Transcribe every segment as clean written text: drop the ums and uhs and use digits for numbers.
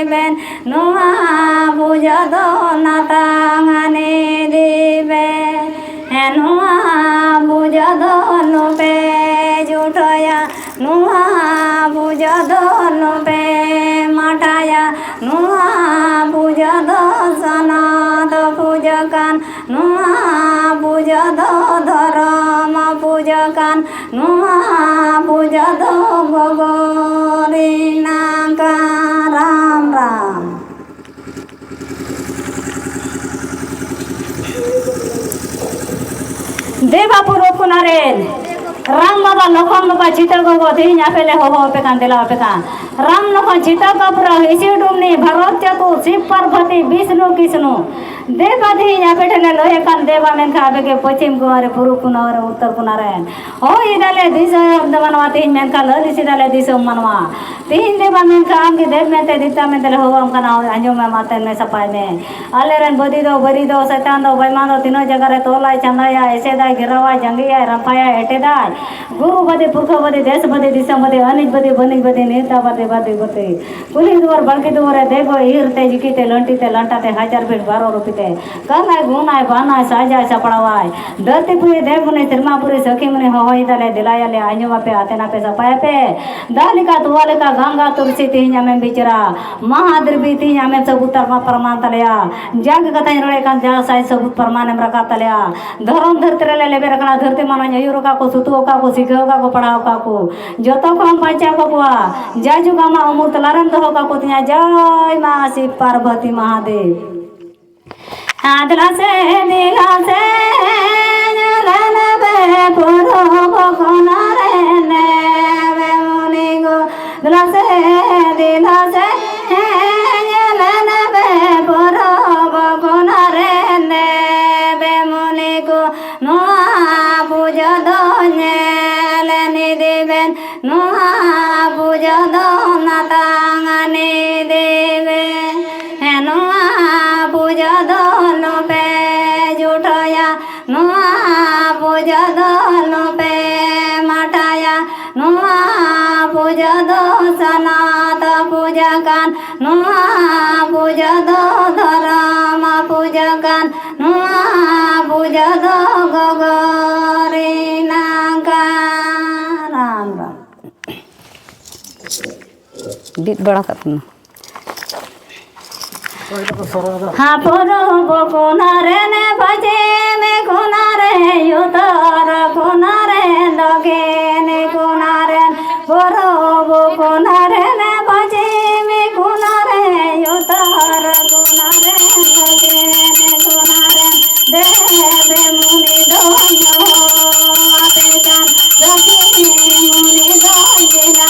diben noa bujado natangane diben noa bujado nope jutaya noa bujado nope mataya noa bujado sanada pujakan noa bujado dharma pujakan noa bujado gogori nangka ram ram Devapur पुनारेन Ram बाबा लखन बाबा चिता गो धी नाफेले हो pecan देला pecan Ram Lakhan चिता कपुर इसी डुमनी भगवत चतु शिव पार्वती विष्णु कृष्ण देवा धी नाफेले लोहे कान देवा मेन खाबे के पश्चिम कुमार पूर्व कुनार उत्तर कुनारेन हो इदाले दिस मनवा तीन मेन का लली सिदाले दिस मनवा तीन देवा मेन का आम के देव में ते दिता में तेले हो हम कना अंजो में माते में सपाय में अलेरन बदी दो शैतान दो बैमान दो तीनों जगह रे तोलाय चंदाया ऐसे दाय गिरावाय जंगिया रफाया हेटे दाय गुरु बदे पुरख बदे देश बदे दिशा बदे अनिज बदे बनिज बदे नेता बदे बदे बदे पुलिस दुआर बड़के दुआरे देखो हीरते जिकीते लंटीते लंटाते 1000 फीट 12 रुपीते करनाय गुनाय बानाय साजाय सपड़ावाय धरती पुरी देव मुनि तिरमापुरी सखी मुनि होई दले दिलायले आंजुमा पे आते ना पे सपाय पे दालिका तुवालिका गंगा तुलसी तीन में बिचरा महाद्रवी तीन में सबूत प्रमाण तलया जग कथा रोड़े कान जा साई सबूत प्रमाण में रखा तलया धर्म धरती ले लेबे रखना धरती मानो ययुर का को सुतु का को सिखो का को पढ़ाओ का को जतो को हम पाचा को कुआ जय जुगा मा अमूर्त लारन दहो का को तिया जय मां शिव पार्वती महादेव आदला से दिला से लने बे पुरो बकोना रे ने वे मुनि गो दिला से लने बे पुरो बकोना रे ने वे मुनि गो नोआ पूजदो नेलनि देवेन नोआ पूजदो नातांगनि देवेन नोआ पूजदो नोपे जुटया नोआ पूजदो नोपे मटाया नोआ पूजदो सनात पूजकान नोआ पूजदो धर्म पूजकान नोआ पूजदो गगरी नांका राम राम बीत बड़ा करना हाँ पुरो कोना रे ने बजे में कोना रे युतर कोना रे लगे ने कोना रे पुरो कोना रे ने बजे में कोना रे युतर कोना रे लगे ने कोना रे देवे मुनि दोनो आते जान रखी मुनि दोजना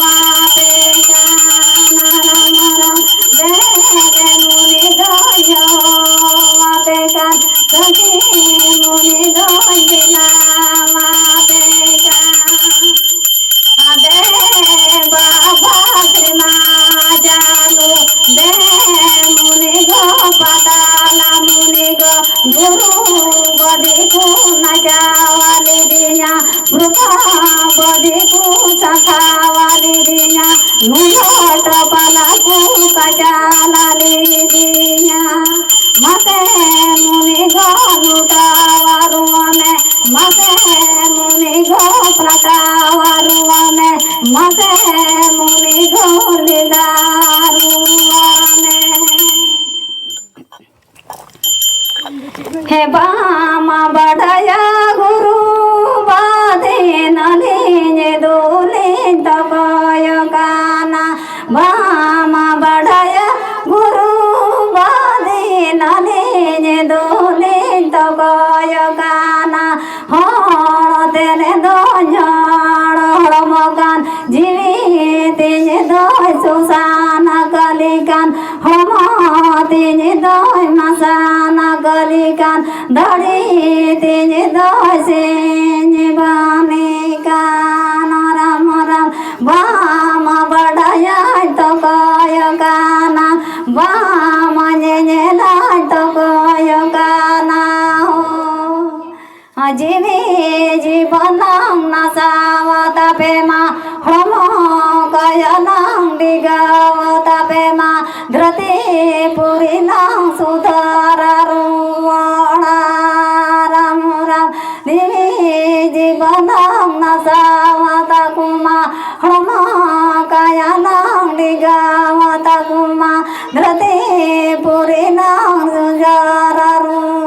आते जान राम राम देवे मुनि दोनो आते जान रखी मुनि दोजना आते जान दे बाबा त्रिमा जानो दे मुनि गो पताला मुनि गो गुरु बदे को नचावाली दिया प्रभा बदे को सखावाली दिया नुलोट पला को कचालाली दिया मते मुनि गो लुटावारुआ में मते मुनि गो प्रकावारुआ में मते मुनि गो लिदारुआ में हे बामा बढ़या गुरु बाधे नले दोले तकय गाना बामा बढ़या गुरु बाधे नले दोले तकय गाना हण तेरे दो झड़ मकान जीवी तेजे दो सुसान कलिकान हम तेजे दो मसान कलिकान धड़ी तेजे दो से बाने कान राम राम बाम बढ़या तो कय गाना बाम जेला तो कय गाना जीवी जीवन नसावत पेमा हम कयलं दिगावत पेमा पुरीनां सुधारारुवाणा राम राम दिवी जीवनां नसावता कुमा हळमा कायानां दिगावता कुमा धृती पुरीनां सुधारारुवाणा